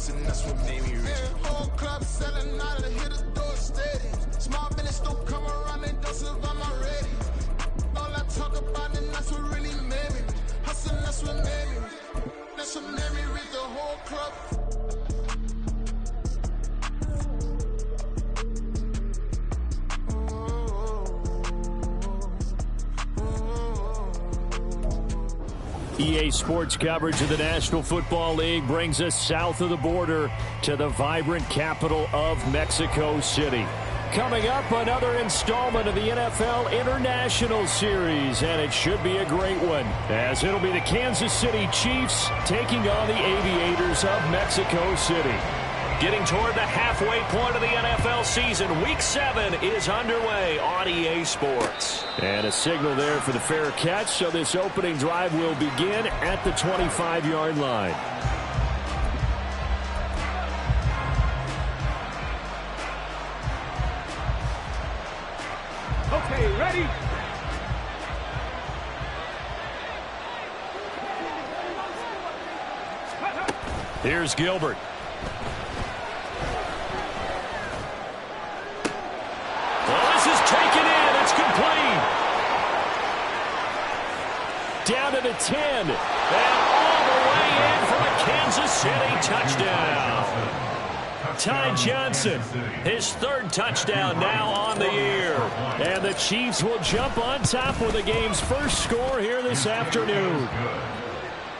hustling, that's what made me rich. Whole club selling out of hit the door steady. Small business don't come around, they don't survive my ready. All I talk about it, that's what really made me rich. Hustling, that's what made me rich. That's what made me rich, the whole club. EA Sports coverage of the National Football League brings us south of the border to the vibrant capital of Mexico City. Coming up, another installment of the NFL International Series, and it should be a great one, as it'll be the Kansas City Chiefs taking on the Aviators of Mexico City. Getting toward the halfway point of the NFL season, Week 7 is underway on EA Sports. And a signal there for the fair catch, so this opening drive will begin at the 25-yard line. Okay, ready? Here's Gilbert. Down to the 10, and all the way in for a Kansas City touchdown. Ty Johnson, his third touchdown now on the year. And the Chiefs will jump on top with the game's first score here this afternoon.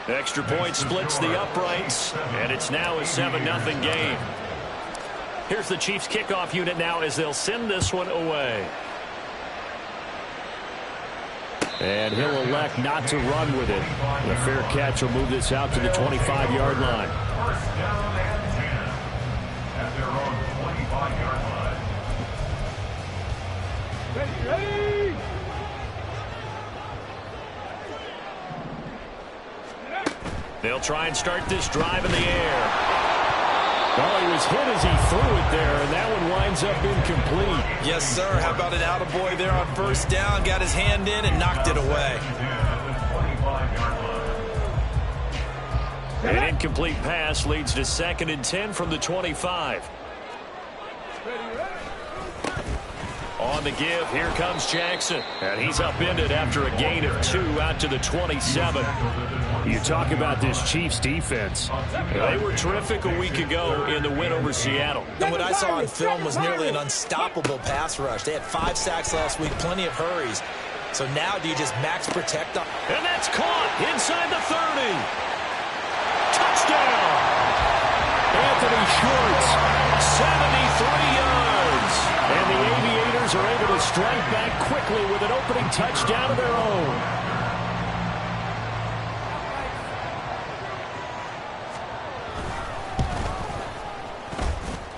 Extra point splits the uprights, and it's now a 7-0 game. Here's the Chiefs kickoff unit now as they'll send this one away. And he'll elect not to run with it. The fair catch will move this out to the 25-yard line. First down and 10 at their own 25-yard line. Ready, ready! They'll try and start this drive in the air. Well, he was hit as he threw it there, and that one winds up incomplete. Yes, sir. How about an attaboy there on first down? Got his hand in and knocked it away. An incomplete pass leads to 2nd and 10 from the 25. On the give, here comes Jackson. And he's upended after a gain of 2 out to the 27. You talk about this Chiefs defense. They were terrific a week ago in the win over Seattle. And what I saw on film was nearly an unstoppable pass rush. They had 5 sacks last week, plenty of hurries. So now do you just max protect them? And that's caught inside the 30. Touchdown! Anthony Schwartz, 73 yards. And the Aviators are able to strike back quickly with an opening touchdown of their own.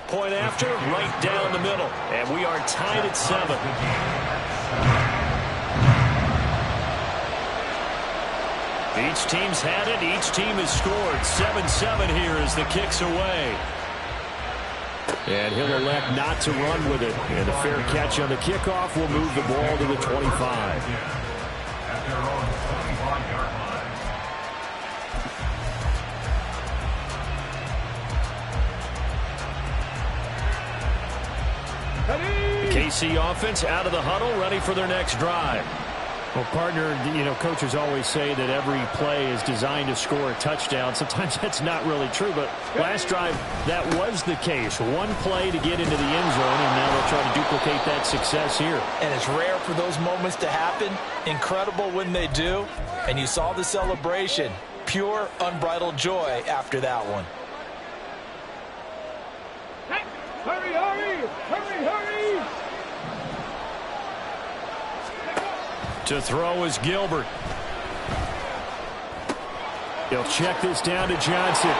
Point after, right down the middle. And we are tied at 7. Each team's had it. Each team has scored. 7-7 here as the kick's away. And he'll elect not to run with it. And a fair catch on the kickoff will move the ball to the 25. At their own 25-yard line. The KC offense out of the huddle, ready for their next drive. Well, partner, you know, coaches always say that every play is designed to score a touchdown. Sometimes that's not really true, but last drive, that was the case. One play to get into the end zone, and now they'll try to duplicate that success here. And it's rare for those moments to happen. Incredible when they do. And you saw the celebration. Pure, unbridled joy after that one. Hurry, hurry! Hurry, hurry! To throw is Gilbert. He'll check this down to Johnson.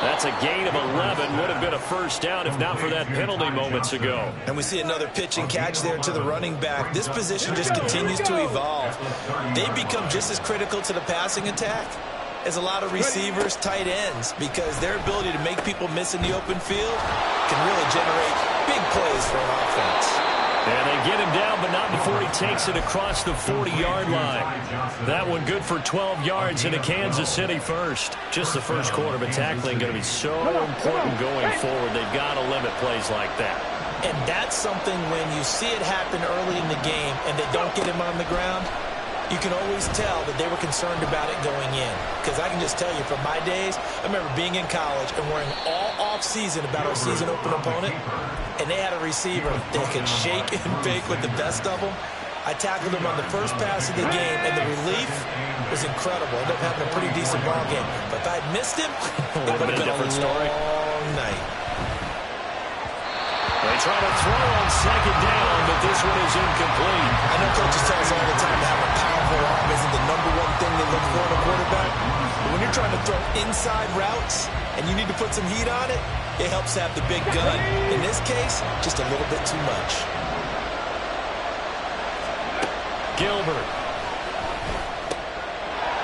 That's a gain of 11. Would have been a first down if not for that penalty moments ago. And we see another pitch and catch there to the running back. This position just continues to evolve. They become just as critical to the passing attack as a lot of receivers, tight ends, because their ability to make people miss in the open field can really generate big plays for an offense. And they get him down, but not before he takes it across the 40-yard line. That one good for 12 yards into Kansas City first. Just the first quarter, but tackling going to be so important going forward. They've got to limit plays like that. And that's something when you see it happen early in the game and they don't get him on the ground, you can always tell that they were concerned about it going in. Because I can just tell you from my days, I remember being in college and worrying all off-season about our season open opponent, and they had a receiver that could shake and bake with the best of them. I tackled him on the first pass of the game, and the relief was incredible. Ended up having a pretty decent ball game. But if I had missed him, it would have been a long night. They try to throw on second down, but this one is incomplete. I know coaches tell us all the time that having a powerful arm isn't the #1 thing they look for in a quarterback. But when you're trying to throw inside routes and you need to put some heat on it, it helps to have the big gun. In this case, just a little bit too much. Gilbert.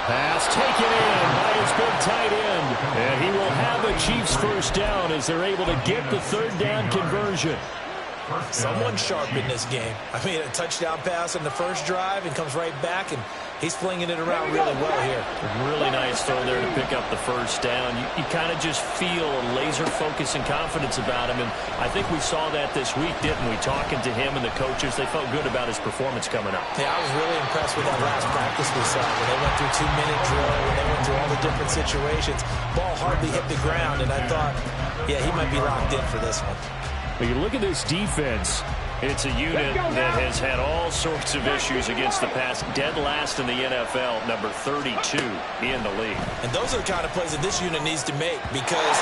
Pass taken in by his big tight end. And he will have a Chiefs first down as they're able to get the third down conversion. Someone sharp in this game. I mean, a touchdown pass on the first drive and comes right back, and he's flinging it around really well here. Really nice throw there to pick up the first down. You kind of just feel a laser focus and confidence about him, and I think we saw that this week, didn't we? Talking to him and the coaches, they felt good about his performance coming up. Yeah, I was really impressed with that last practice we saw when they went through 2-minute drill, when they went through all the different situations. Ball hardly hit the ground, and I thought, yeah, he might be locked in for this one. When you look at this defense, it's a unit that has had all sorts of issues against the pass. Dead last in the NFL, number 32 in the league. And those are the kind of plays that this unit needs to make because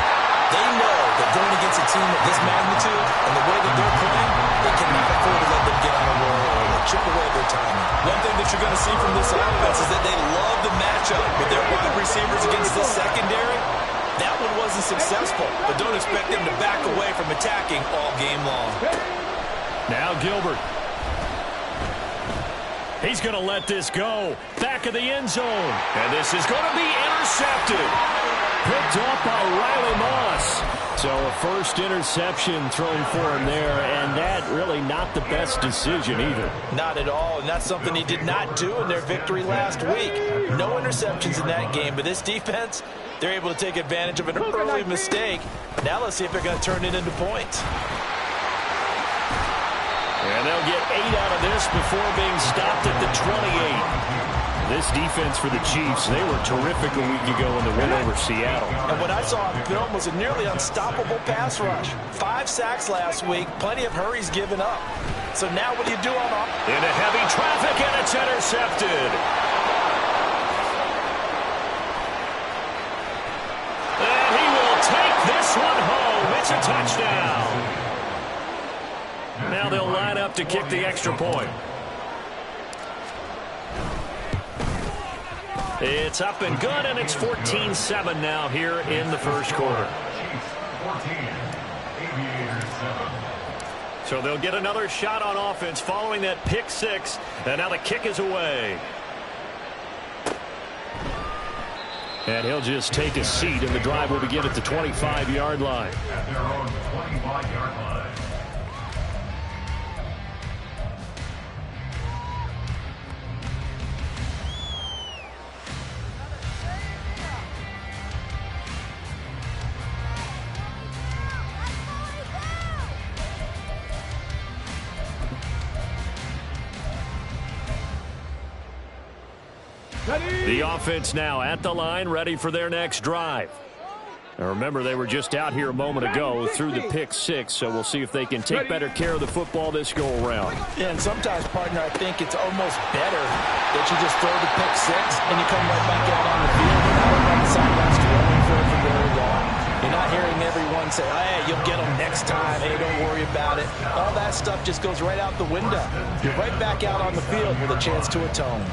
they know that going against a team of this magnitude and the way that they're playing, they cannot afford to let them get on a roll or chip away their timing. One thing that you're going to see from this offense is that they love the matchup with their wide receivers against this secondary. That one wasn't successful, but don't expect them to back away from attacking all game long. Now Gilbert. He's going to let this go. Back of the end zone. And this is going to be intercepted. Picked up by Riley Moss. So a first interception thrown for him there, and that really not the best decision either. Not at all, and that's something he did not do in their victory last week. No interceptions in that game, but this defense, they're able to take advantage of an early mistake. Now let's see if they're going to turn it into points. And they'll get 8 out of this before being stopped at the 28. This defense for the Chiefs, they were terrific a week ago in the win over Seattle. And what I saw on film was a nearly unstoppable pass rush. 5 sacks last week, plenty of hurries given up. So now what do you do on offense? Into heavy traffic, and it's intercepted. And he will take this one home. It's a touchdown. Now they'll line up to kick the extra point. It's up and good, and it's 14-7 now here in the first quarter. So they'll get another shot on offense following that pick six, and now the kick is away. And he'll just take a seat, and the drive will begin at the 25-yard line. At their own 25-yard line. The offense now at the line, ready for their next drive. Now remember, they were just out here a moment ago through the pick six, so we'll see if they can take better care of the football this go-around. Yeah, and sometimes, partner, I think it's almost better that you just throw the pick six and you come right back out on the field. You're not on the sidelines dwelling for it for very long. You're not hearing everyone say, hey, you'll get them next time. Hey, don't worry about it. All that stuff just goes right out the window. You're right back out on the field with a chance to atone.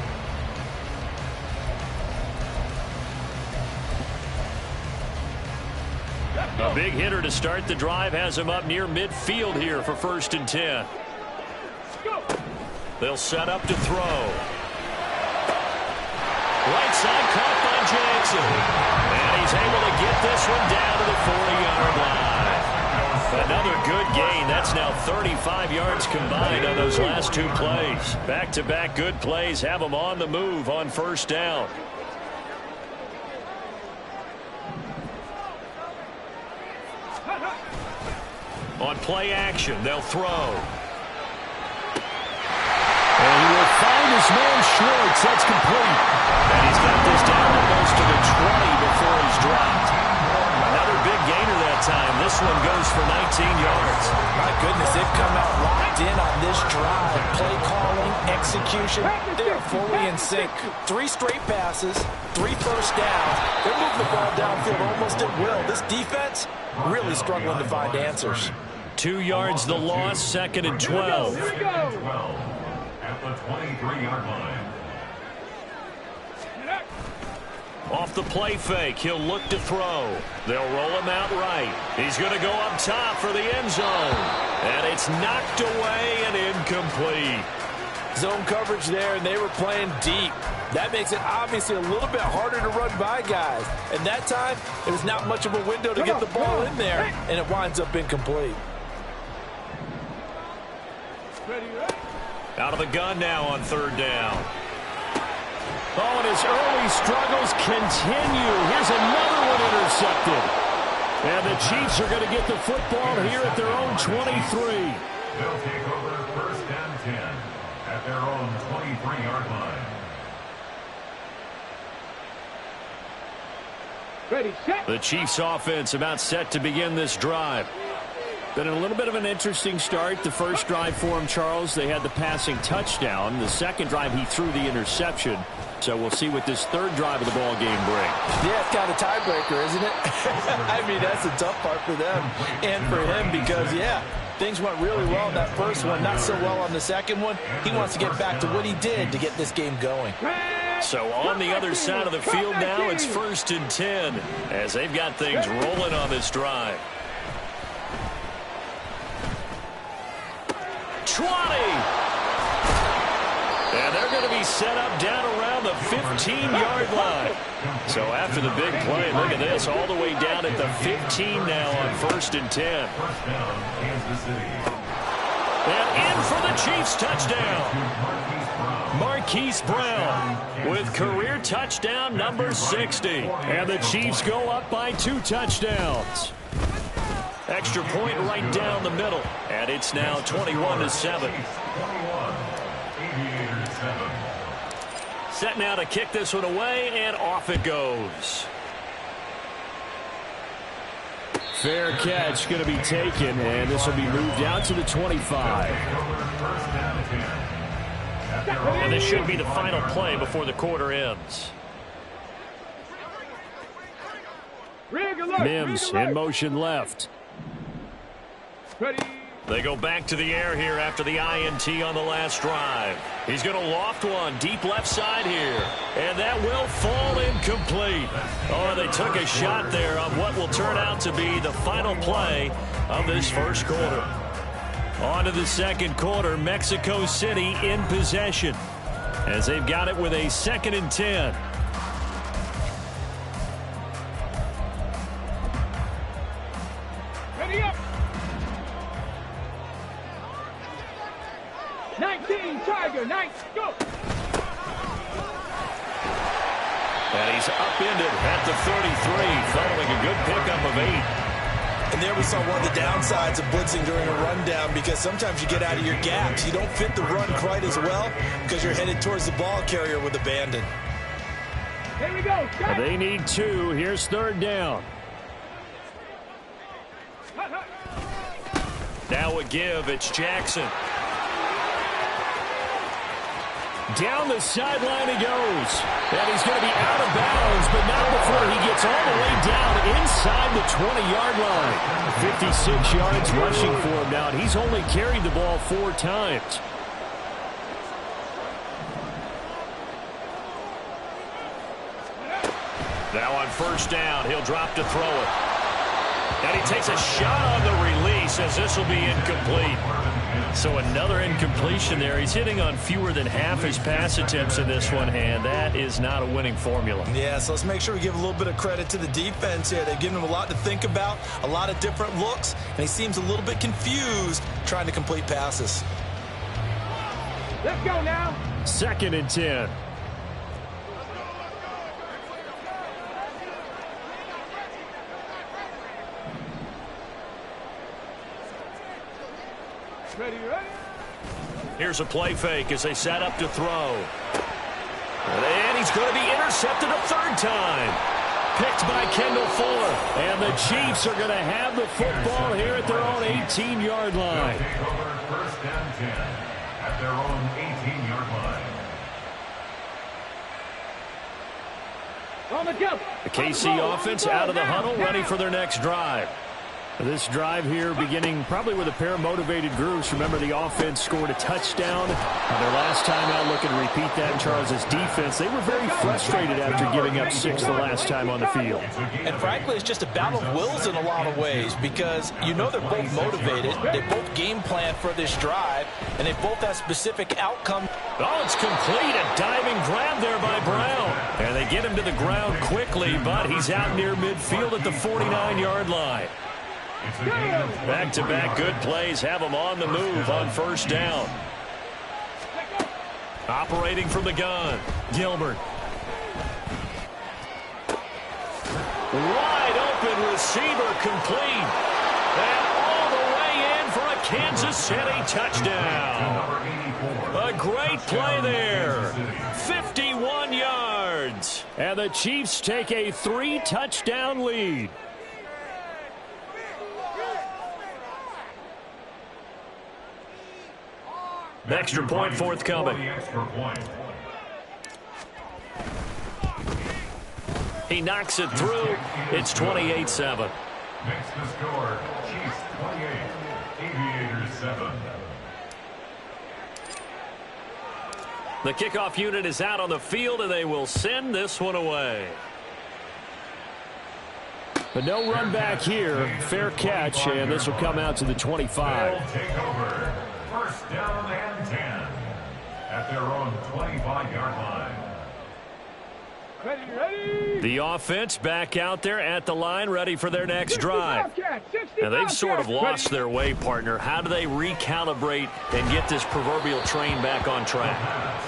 A big hitter to start the drive has him up near midfield here for 1st and 10. They'll set up to throw. Right side caught by Jackson. And he's able to get this one down to the 40-yard line. Another good gain. That's now 35 yards combined on those last two plays. Back-to-back good plays have them on the move on first down. On play action, they'll throw. And he will find his man Schwartz. That's complete. And he's got this down almost to the 20 before he's dropped. Another big gainer that time. This one goes for 19 yards. My goodness, they've come out locked in on this drive. Play calling, execution, they are fully in sync. 3 straight passes, 3 first downs. They're moving the ball downfield almost at will. This defense really struggling to find answers. 2 yards the loss, 2nd and 12. Here we go. At the 23-yard line. Off the play fake, he'll look to throw. They'll roll him out right. He's going to go up top for the end zone. And it's knocked away and incomplete. Zone coverage there, and they were playing deep. That makes it obviously a little bit harder to run by guys. And that time, it was not much of a window to get the ball in there, and it winds up incomplete. Out of the gun now on 3rd down. Oh, and his early struggles continue. Here's another one intercepted. And the Chiefs are going to get the football here at their own 23. They'll take over 1st and 10 at their own 23-yard line. Ready, set. The Chiefs offense about set to begin this drive. Been a little bit of an interesting start. The first drive for him, Charles, they had the passing touchdown. The second drive, he threw the interception. So we'll see what this third drive of the ball game brings. Yeah, it's kind of a tiebreaker, isn't it? I mean, that's the tough part for them and for him because, yeah, things went really well in that first one, not so well on the second one. He wants to get back to what he did to get this game going. So on the other side of the field now, it's 1st and 10 as they've got things rolling on this drive. 20. And they're going to be set up down around the 15-yard line. So after the big play, look at this, all the way down at the 15 now on 1st and 10. And in for the Chiefs touchdown. Marquise Brown with career touchdown number 60. And the Chiefs go up by 2 touchdowns. Extra point right down the middle. And it's now 21-7. Set now to kick this one away, and off it goes. Fair catch going to be taken, and this will be moved out to the 25. And this should be the final play before the quarter ends. Mims in motion left. Ready. They go back to the air here after the INT on the last drive. He's going to loft one deep left side here. And that will fall incomplete. Oh, they took a shot there on what will turn out to be the final play of this first quarter. On to the second quarter, Mexico City in possession as they've got it with a 2nd and 10. Ready up. 19, Tiger, 9, go! And he's upended at the 33, following a good pickup of 8. And there we saw one of the downsides of blitzing during a rundown because sometimes you get out of your gaps. You don't fit the run quite as well because you're headed towards the ball carrier with abandon. Here we go, set. They need 2. Here's 3rd down. Now a give. It's Jackson. Down the sideline he goes. And he's going to be out of bounds, but not before he gets all the way down inside the 20-yard line. 56 yards rushing for him now, and he's only carried the ball 4 times. Now on 1st down, he'll drop to throw it. And he takes a shot on the release as this will be incomplete. So another incompletion there. He's hitting on fewer than half his pass attempts in this one, and that is not a winning formula. Yeah, so let's make sure we give a little bit of credit to the defense here. They've given him a lot to think about, a lot of different looks, and he seems a little bit confused trying to complete passes. Let's go now. 2nd and 10. Ready, ready. Here's a play fake as they set up to throw. And he's going to be intercepted a 3rd time. Picked by Kendall Fuller. And the Chiefs are going to have the football here at their own 18-yard line. Take over 1st and 10 at their own 18-yard line. On the go. The KC offense out of the huddle, ready for their next drive. This drive here beginning probably with a pair of motivated groups. Remember, the offense scored a touchdown. Their last time out, looking to repeat that. Charles's defense, they were very frustrated after giving up 6 the last time on the field. And frankly, it's just a battle of wills in a lot of ways because you know they're both motivated. They both game plan for this drive, and they both have specific outcomes. Oh, it's complete. A diving grab there by Brown. And they get him to the ground quickly, but he's out near midfield at the 49-yard line. Back-to-back good plays have him on the move on 1st down. Operating from the gun, Gilbert. Wide open receiver complete. And all the way in for a Kansas City touchdown. A great play there. 51 yards. And the Chiefs take a 3-touchdown lead. Extra point forthcoming. He knocks it through. It's 28-7. Makes the score. Chiefs 28, Aviators 7. The kickoff unit is out on the field, and they will send this one away. But no run back here. Fair catch, and this will come out to the 25. They'll take over. 1st down and 10 at their own 25-yard line. Ready, ready. The offense back out there at the line, ready for their next drive. And they've sort of lost their way, partner. How do they recalibrate and get this proverbial train back on track?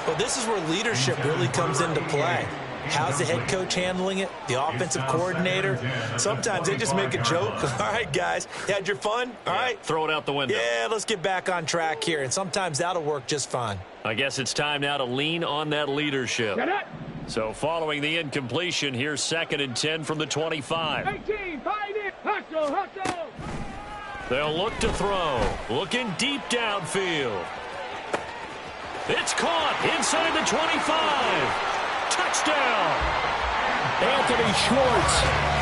Well, this is where leadership really comes into play. How's the head coach handling it? The offensive coordinator? Sometimes they just make a joke. All right, guys, you had your fun? All right. Throw it out the window. Yeah, let's get back on track here. And sometimes that'll work just fine. I guess it's time now to lean on that leadership. So following the incompletion, here's 2nd and 10 from the 25. 18, find it. Hustle, hustle. They'll look to throw. Looking deep downfield. It's caught inside the 25. Touchdown! Anthony Schwartz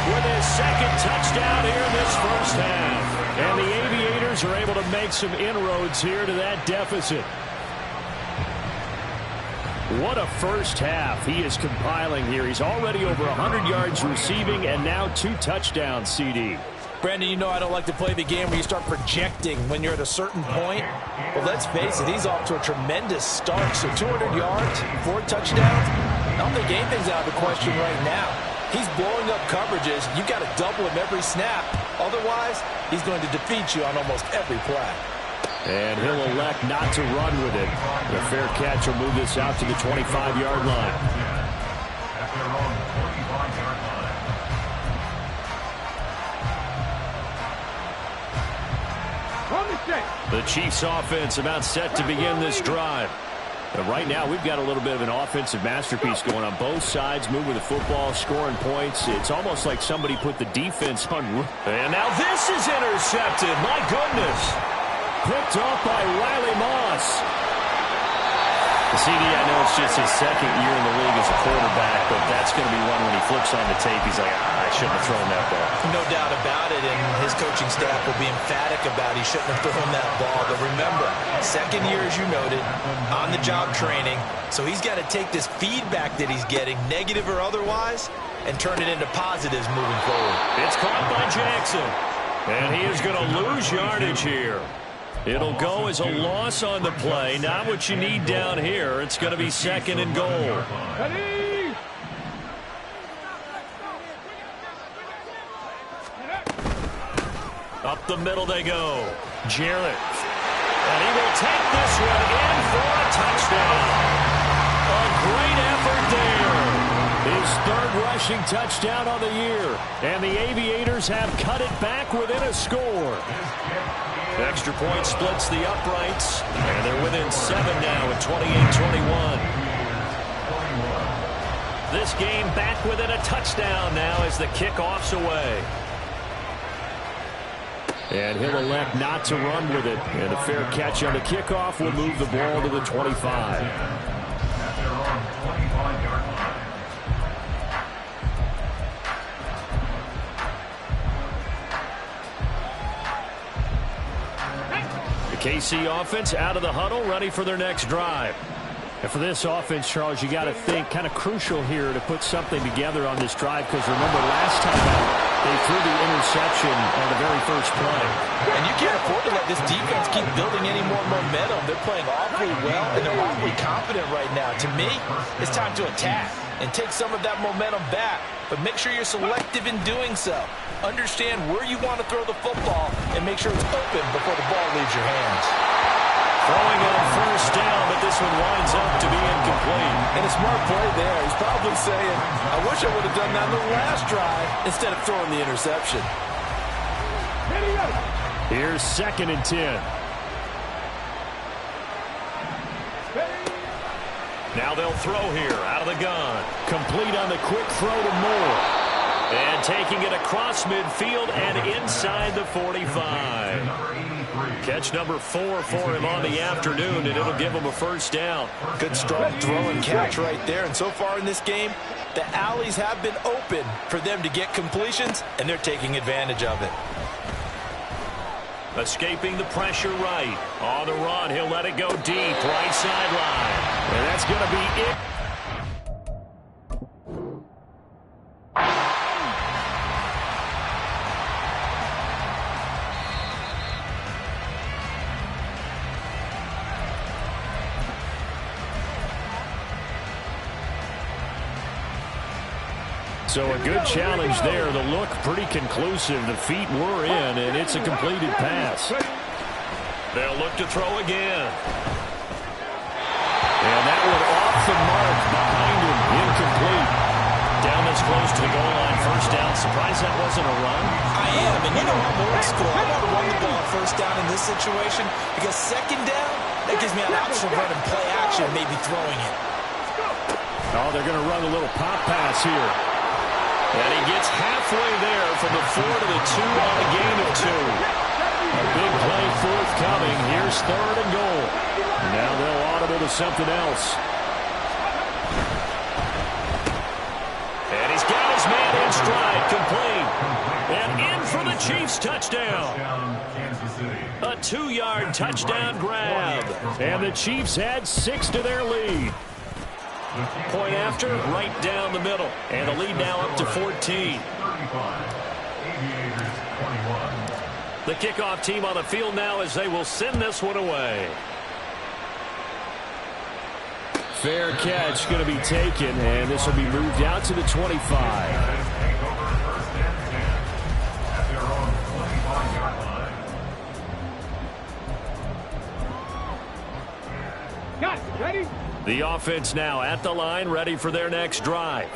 with his 2nd touchdown here in this 1st half. And the Aviators are able to make some inroads here to that deficit. What a 1st half he is compiling here. He's already over 100 yards receiving and now 2 touchdowns, CD. Brandon, you know I don't like to play the game where you start projecting when you're at a certain point. Well, let's face it, he's off to a tremendous start. So 200 yards, 4 touchdowns. I don't think anything's out of the question right now. He's blowing up coverages. You've got to double him every snap. Otherwise, he's going to defeat you on almost every play. And he'll elect not to run with it. The fair catch will move this out to the 25-yard line. At their own 25-yard line. The Chiefs offense about set to begin this drive. But right now, we've got a little bit of an offensive masterpiece going on. Both sides moving the football, scoring points. It's almost like somebody put the defense on. And now this is intercepted. My goodness. Picked off by Riley Moss. CD, I know it's just his 2nd year in the league as a quarterback, but that's going to be one when he flips on the tape. He's like, I shouldn't have thrown that ball. No doubt about it, and his coaching staff will be emphatic about he shouldn't have thrown that ball. But remember, 2nd year, as you noted, on-the-job training. So he's got to take this feedback that he's getting, negative or otherwise, and turn it into positives moving forward. It's caught by Jackson. And he is going to lose yardage here. It'll go as a loss on the play. Not what you need down here. It's going to be 2nd and goal. Ready. Up the middle they go. Jarrett. And he will take this one in for a touchdown. A great effort there. His 3rd rushing touchdown on the year. And the Aviators have cut it back within a score. Extra point splits the uprights. And they're within 7 now at 28-21. This game back within a touchdown now as the kickoff's away. And he'll elect not to run with it. And a fair catch on the kickoff will move the ball to the 25. The KC offense out of the huddle, ready for their next drive. And for this offense, Charles, you got to think kind of crucial here to put something together on this drive, because remember last time out, they threw the interception on the very first play. And you can't afford to let this defense keep building any more momentum. They're playing awfully well, and they're awfully confident right now. To me, it's time to attack and take some of that momentum back. But make sure you're selective in doing so. Understand where you want to throw the football and make sure it's open before the ball leaves your hands. Throwing on first down, but this one winds up to be incomplete. And a smart play there. He's probably saying, I wish I would have done that on the last drive instead of throwing the interception. Here's 2nd and 10. Now they'll throw here out of the gun. Complete on the quick throw to Moore. And taking it across midfield and inside the 45. Catch number 4 for him on the afternoon, and it'll give him a first down. Good strong throw and catch right there. And so far in this game, the alleys have been open for them to get completions, and they're taking advantage of it. Escaping the pressure right. On the run, he'll let it go deep, right sideline. And that's going to be it. So a good challenge there. The look pretty conclusive. The feet were in, and it's a completed pass. They'll look to throw again. And that one off the mark behind him. Incomplete. Down this close to the goal line. First down. Surprised that wasn't a run? I am, and you know I'm old school. I want to run the ball first down in this situation because second down, that gives me an option of running play action, maybe throwing it. Oh, they're going to run a little pop pass here. And he gets halfway there from the 4 to the 2 on a gain of 2. A big play forthcoming. Here's 3rd and goal. Now they'll audible to something else. And he's got his man in stride, complete. And in for the Chiefs touchdown. A 2-yard touchdown grab. And the Chiefs add 6 to their lead. Point after, right down the middle. And the lead now up to 14. The kickoff team on the field now as they will send this one away. Fair catch going to be taken, and this will be moved out to the 25. Ready? The offense now at the line, ready for their next drive.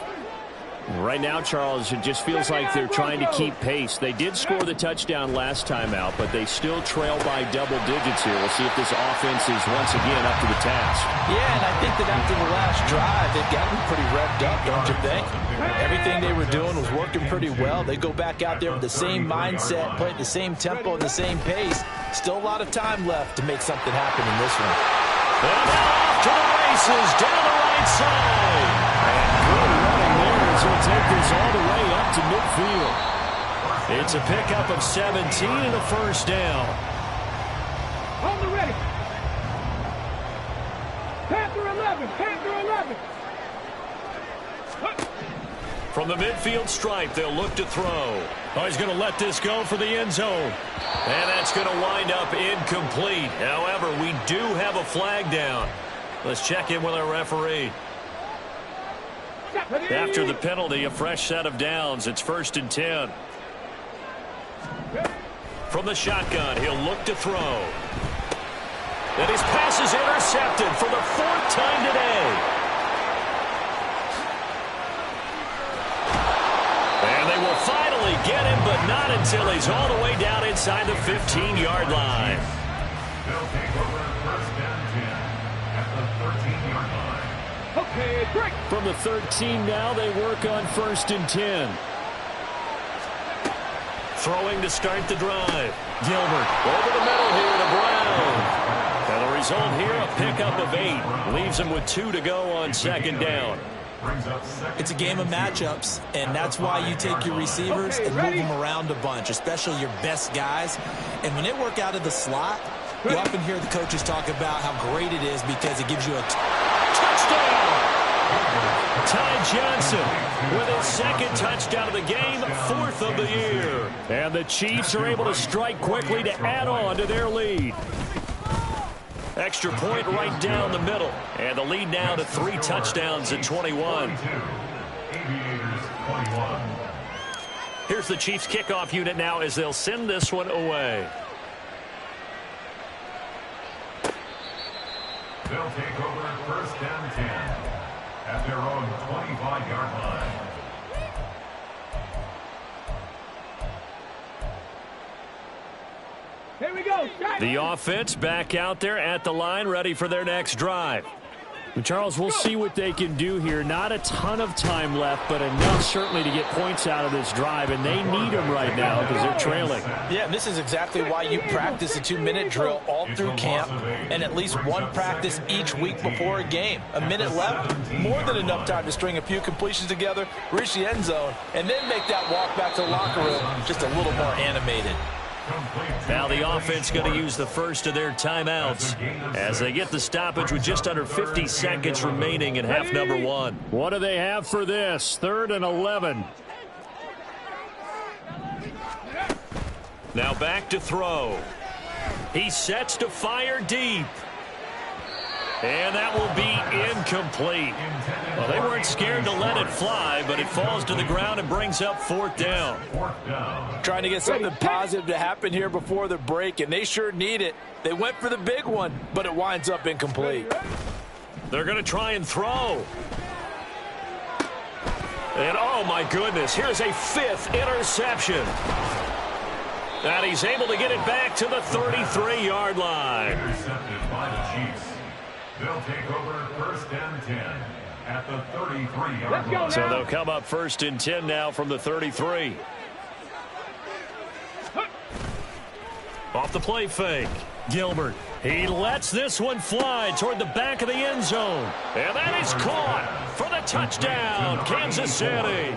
Right now, Charles, it just feels like they're trying to keep pace. They did score the touchdown last time out, but they still trail by double digits here. We'll see if this offense is once again up to the task. Yeah, and I think that after the last drive, they've gotten pretty revved up, don't you think? Everything they were doing was working pretty well. They go back out there with the same mindset, play at the same tempo and the same pace. Still a lot of time left to make something happen in this one. And now off to the races down the right side. And good running there as he'll take this all the way up to midfield. It's a pickup of 17 and a first down. On the ready. Panther 11. Panther 11. From the midfield stripe, they'll look to throw. Oh, he's going to let this go for the end zone. And that's going to wind up incomplete. However, we do have a flag down. Let's check in with our referee. After the penalty, a fresh set of downs. It's 1st and 10. From the shotgun, he'll look to throw. And his pass is intercepted for the 4th time today. And they will finally get him, but not until he's all the way down inside the 15-yard line. They'll take over 1st and 10 at the 13-yard line. Okay, break. From the 13 now, they work on 1st and 10. Throwing to start the drive. Gilbert over the middle here to Brown. And the result here, a pickup of 8. Leaves him with 2 to go on 2nd down. It's a game of matchups, and that's why you take your receivers and move them around a bunch, especially your best guys. And when they work out of the slot, you often hear the coaches talk about how great it is because it gives you a touchdown. Ty Johnson with his 2nd touchdown of the game, 4th of the year. And the Chiefs are able to strike quickly to add on to their lead. Extra point right down the middle. And the lead now to 3 touchdowns at 21. Here's the Chiefs kickoff unit now as they'll send this one away. They'll take over 1st and 10 at their own 25-yard line. Here we go. The offense back out there at the line, ready for their next drive. Well, Charles, we'll see what they can do here. Not a ton of time left, but enough certainly to get points out of this drive, and they need them right now because they're trailing. Yeah, and this is exactly why you practice a 2-minute drill all through camp and at least one practice each week before a game. A minute left, more than enough time to string a few completions together, reach the end zone, and then make that walk back to the locker room just a little more animated. Now the offense going to use the first of their timeouts as they get the stoppage with just under 50 seconds remaining in half number 1. What do they have for this? 3rd and 11. Now back to throw. He sets to fire deep. And that will be incomplete. Well, they weren't scared to let it fly, but it falls to the ground and brings up 4th down. Trying to get something positive to happen here before the break, and they sure need it. They went for the big one, but it winds up incomplete. They're going to try and throw. And, oh, my goodness, here's a 5th interception. And he's able to get it back to the 33-yard line. Intercepted by the Chiefs. They'll take over 1st and 10 at the 33-yard line. So they'll come up 1st and 10 now from the 33. Off the play fake. Gilbert. He lets this one fly toward the back of the end zone. And that is caught for the touchdown, Kansas City.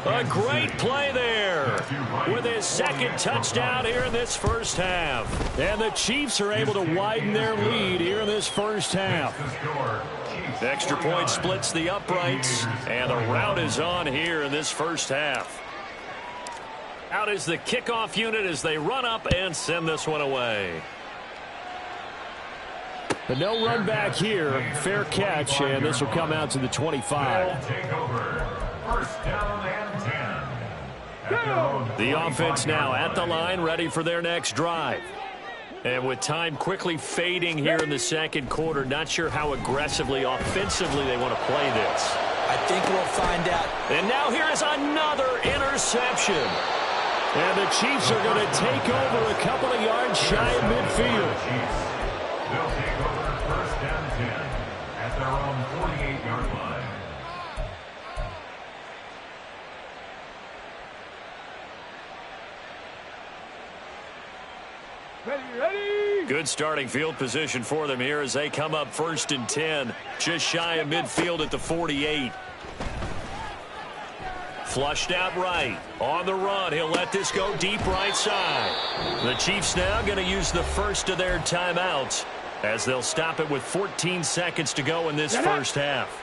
A great play there with his 2nd touchdown here in this first half. And the Chiefs are able to widen their lead here in this first half. Extra point splits the uprights, and the route is on here in this first half. Out is the kickoff unit as they run up and send this one away. But no run back here. Fair catch, and this will come out to the 25. Take over 1st down and 10. The offense now at the line, ready for their next drive. And with time quickly fading here in the 2nd quarter, not sure how aggressively, offensively they want to play this. I think we'll find out. And now here is another interception. And the Chiefs are going to take over a couple of yards shy of midfield. They'll take over 1st and 10 at their own 48-yard line. Ready. Good starting field position for them here as they come up 1st and 10, just shy of midfield at the 48. Flushed out right. On the run, he'll let this go deep right side. The Chiefs now going to use the first of their timeouts as they'll stop it with 14 seconds to go in this first half.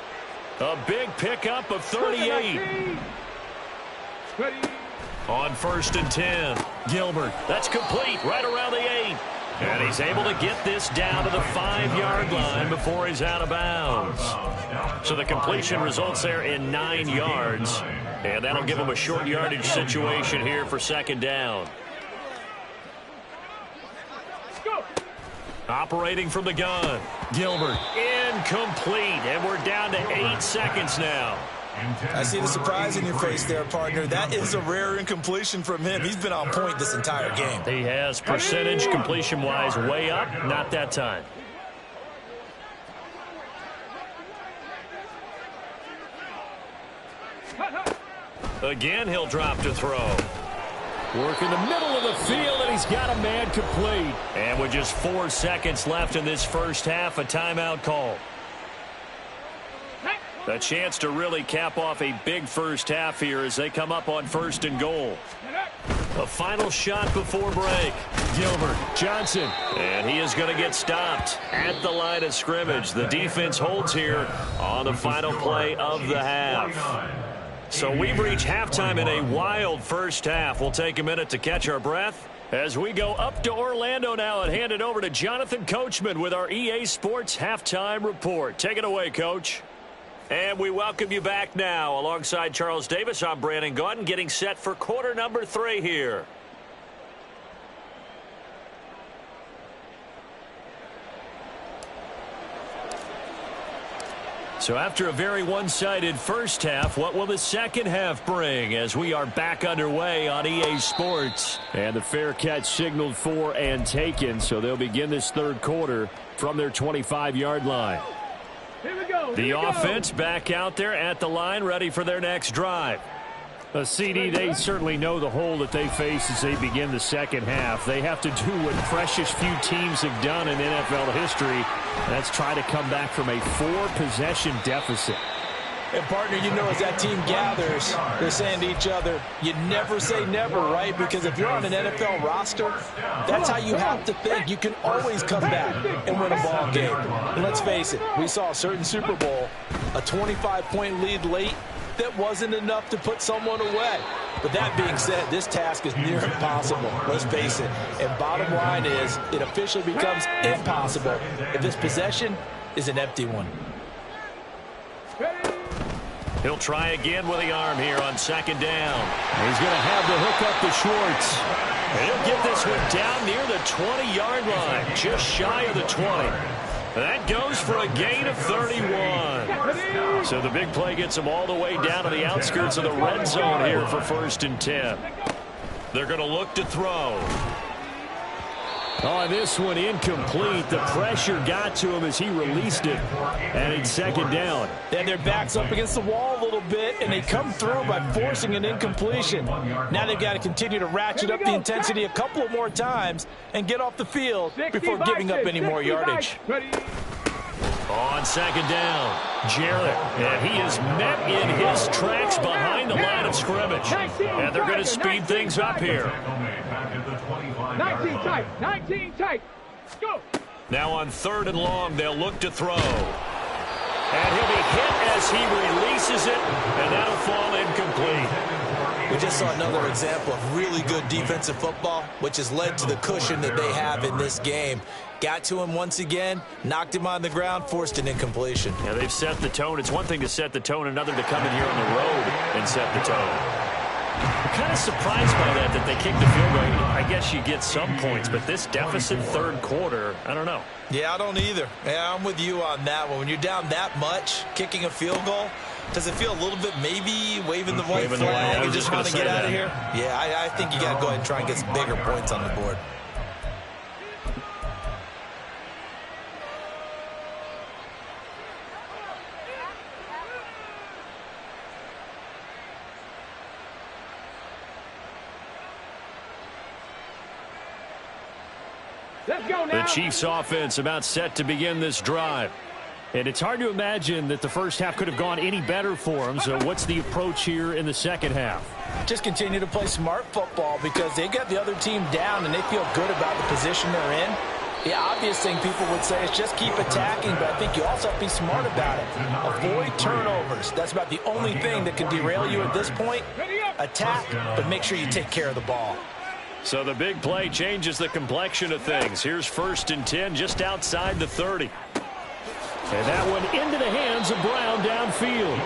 A big pickup of 38. On 1st and 10. Gilbert. That's complete right around the 8. And he's able to get this down to the 5-yard line before he's out of bounds. So the completion results there in 9 yards. And that'll give him a short yardage situation here for 2nd down. Operating from the gun. Gilbert. Incomplete. And we're down to 8 seconds now. I see the surprise in your face there, partner. That is a rare incompletion from him. He's been on point this entire game. He has percentage completion-wise way up. Not that time. Again, he'll drop to throw. Work in the middle of the field, and he's got a man complete. And with just 4 seconds left in this first half, a timeout call. A chance to really cap off a big first half here as they come up on 1st and goal. A final shot before break. Gilbert, Johnson. And he is going to get stopped at the line of scrimmage. The defense holds here on the final play of the half. So we've reached halftime in a wild first half. We'll take a minute to catch our breath as we go up to Orlando now and hand it over to Jonathan Coachman with our EA Sports Halftime Report. Take it away, Coach. And we welcome you back now. Alongside Charles Davis, I'm Brandon Gaudin, getting set for quarter number 3 here. So after a very one-sided first half, what will the second half bring as we are back underway on EA Sports? And the fair catch signaled for and taken, so they'll begin this third quarter from their 25-yard line. Here we go. The offense back out there at the line, ready for their next drive. A CD, they certainly know the hole that they face as they begin the second half. They have to do what precious few teams have done in NFL history. That's try to come back from a 4-possession deficit. And, partner, you know, as that team gathers, they're saying to each other, you never say never, right? Because if you're on an NFL roster, that's how you have to think. You can always come back and win a ball game. And let's face it, we saw a certain Super Bowl, a 25-point lead late, that wasn't enough to put someone away. But that being said, this task is near impossible. Let's face it. And bottom line is, it officially becomes impossible if this possession is an empty one. He'll try again with the arm here on 2nd down. He's going to have the hook up to Schwartz. And he'll get this one down near the 20-yard line, just shy of the 20. That goes for a gain of 31. So the big play gets them all the way down to the outskirts of the red zone here for 1st and 10. They're going to look to throw. Oh, this one incomplete. The pressure got to him as he released it. And it's 2nd down. And their back's up against the wall a little bit, and they come through by forcing an incompletion. Now they've got to continue to ratchet up the intensity a couple of more times and get off the field before giving up any more yardage. On 2nd down, Jarrett, and he is met in his tracks behind the line of scrimmage. And they're going to speed things up here. 19 tight, 19 tight. Go. Now on 3rd and long, they'll look to throw. And he'll be hit as he releases it, and that'll fall incomplete. We just saw another example of really good defensive football, which has led to the cushion that they have in this game. Got to him once again, knocked him on the ground, forced an incompletion. Yeah, they've set the tone. It's one thing to set the tone, another to come in here on the road and set the tone. I'm kind of surprised by that they kicked the field goal. I guess you get some points, but this deficit 3rd quarter, I don't know. Yeah, I don't either. Yeah, I'm with you on that one. When you're down that much, kicking a field goal, does it feel a little bit maybe waving the white flag and just want to get out of here? Yeah, I think you got to go ahead and try and get some bigger points on the board. Let's go now. The Chiefs offense about set to begin this drive. And it's hard to imagine that the first half could have gone any better for them. So what's the approach here in the second half? Just continue to play smart football because they got the other team down and they feel good about the position they're in. Yeah, obvious thing people would say is just keep attacking, but I think you also have to be smart about it. Avoid turnovers. That's about the only thing that can derail you at this point. Attack, but make sure you take care of the ball. So the big play changes the complexion of things. Here's 1st and 10 just outside the 30. And that one into the hands of Brown downfield.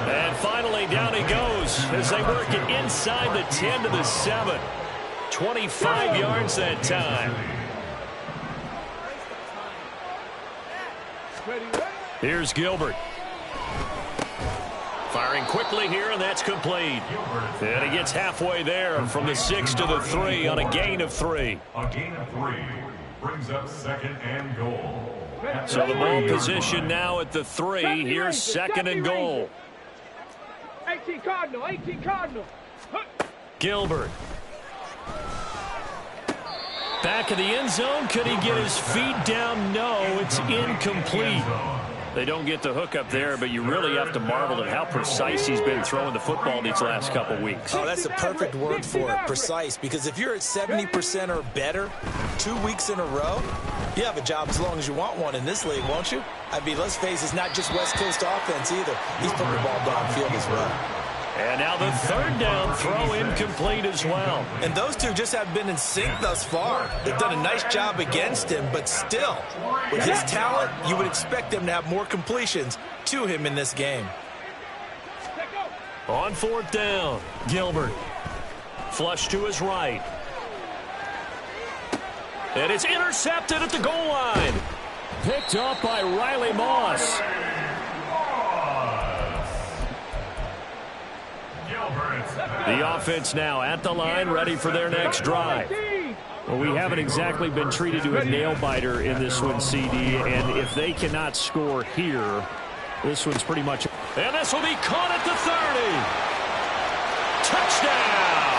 And finally down he goes as they work it inside the 10 to the 7. 25 yards that time. Here's Gilbert. Firing quickly here, and that's complete. And he gets halfway there from the 6 to the 3 on a gain of 3. A gain of 3 brings up 2nd and goal. So the ball position now at the 3. Here's 2nd and goal. 18 Cardinal, 18 Cardinal. Gilbert. Back of the end zone. Could he get his feet down? No, it's incomplete. They don't get the hook up there, but you really have to marvel at how precise he's been throwing the football these last couple weeks. Oh, that's a perfect word for it, precise, because if you're at 70% or better 2 weeks in a row, you have a job as long as you want one in this league, won't you? I mean, let's face it, it's not just West Coast offense either. He's putting the ball downfield as well. And now the 3rd down throw incomplete as well. And those two just have been in sync thus far. They've done a nice job against him, but still, with his talent, you would expect them to have more completions to him in this game. On 4th down, Gilbert. Flush to his right. And it's intercepted at the goal line. Picked up by Riley Moss. The offense now at the line, ready for their next drive. Well, we haven't exactly been treated to a nail-biter in this one, CD, and if they cannot score here, this one's pretty much... And this will be caught at the 30. Touchdown!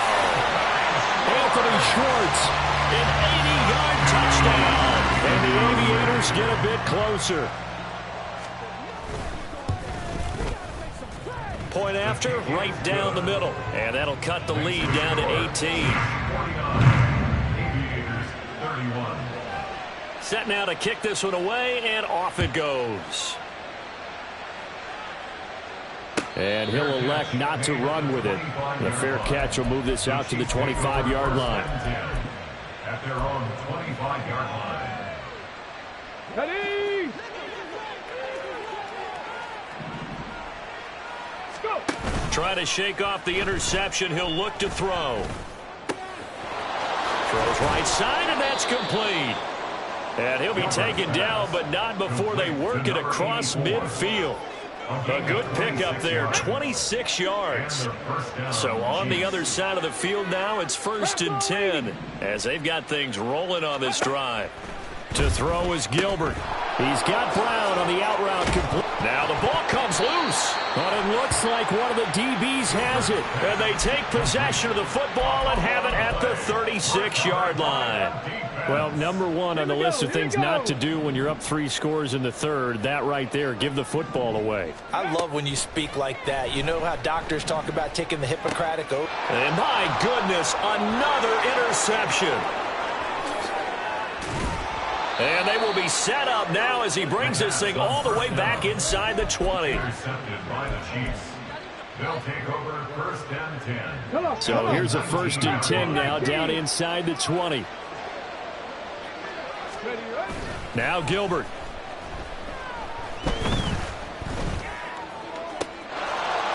Anthony Schwartz, an 80-yard touchdown, and the Aviators get a bit closer. Point after, right down the middle. And that'll cut the lead down to 18. Set now to kick this one away, and off it goes. And he'll elect not to run with it. The fair catch will move this out to the 25-yard line. At their own 25-yard line. Ready? Go. Try to shake off the interception. He'll look to throw. Throws right side, and that's complete. And he'll be taken down, but not before they work it across midfield. A good pickup there, 26 yards. So on the other side of the field now, it's 1st and 10 as they've got things rolling on this drive. To throw is Gilbert. He's got Brown on the out route complete. Now the ball comes loose. But it looks like one of the DBs has it. And they take possession of the football and have it at the 36-yard line. Well, number one on the list of things not to do when you're up 3 scores in the 3rd, that right there, give the football away. I love when you speak like that. You know how doctors talk about taking the Hippocratic oath? And my goodness, another interception. And they will be set up now as he brings this thing all the way back inside the 20. Intercepted by the Chiefs. They'll take over 1st and 10. So here's a 1st and 10 now down inside the 20. Now Gilbert.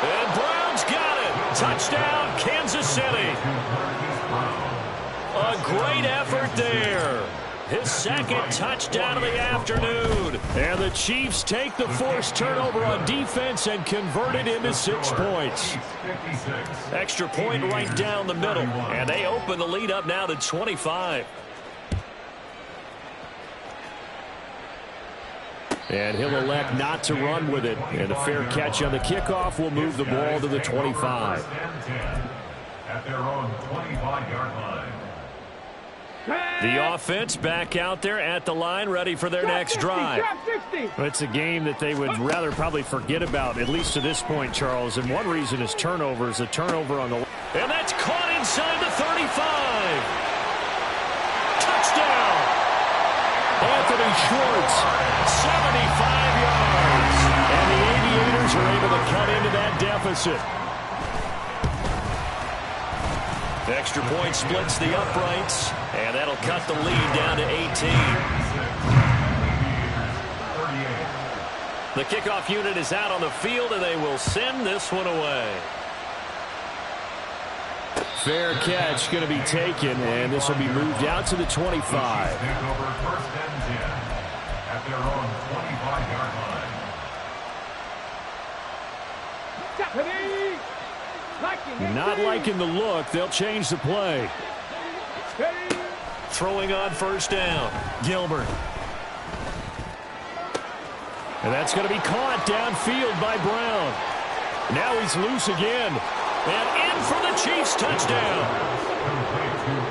And Brown's got it. Touchdown, Kansas City. A great effort there. His 2nd touchdown of the afternoon. And the Chiefs take the forced turnover on defense and convert it into 6 points. Extra point right down the middle. And they open the lead up now to 25. And he'll elect not to run with it. And a fair catch on the kickoff will move the ball to the 25. At their own 25-yard line. The offense back out there at the line, ready for their next drive. It's a game that they would rather probably forget about, at least to this point, Charles. And one reason is turnovers, a turnover on the... And that's caught inside the 35. Touchdown! Schwartz, 75 yards. And the Aviators are able to cut into that deficit. Extra point splits the uprights, and that'll cut the lead down to 18. The kickoff unit is out on the field, and they will send this one away. Fair catch going to be taken, and this will be moved out to the 25. Take over first and 10 at their own 25-yard line. Not liking the look. They'll change the play. Throwing on first down. Gilbert. And that's going to be caught downfield by Brown. Now he's loose again. And in for the Chiefs touchdown.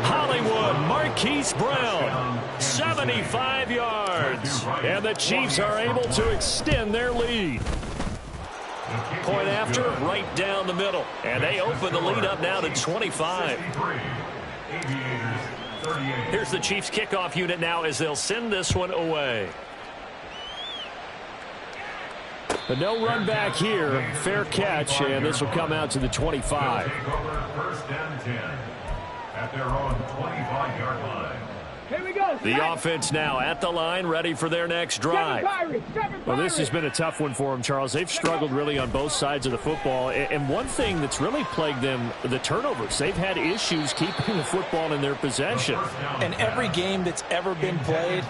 Hollywood Marquise Brown, 75 yards. And the Chiefs are able to extend their lead. Point after, right down the middle. And they open the lead up now to 25. Here's the Chiefs kickoff unit now as they'll send this one away. But no run back here. Fair catch, and this will come out to the 25. First and 10 at their own 25-yard line. Here we go. The offense now at the line, ready for their next drive. Well, this has been a tough one for them, Charles. They've struggled really on both sides of the football. And one thing that's really plagued them, the turnovers. They've had issues keeping the football in their possession. And every game that's ever been played,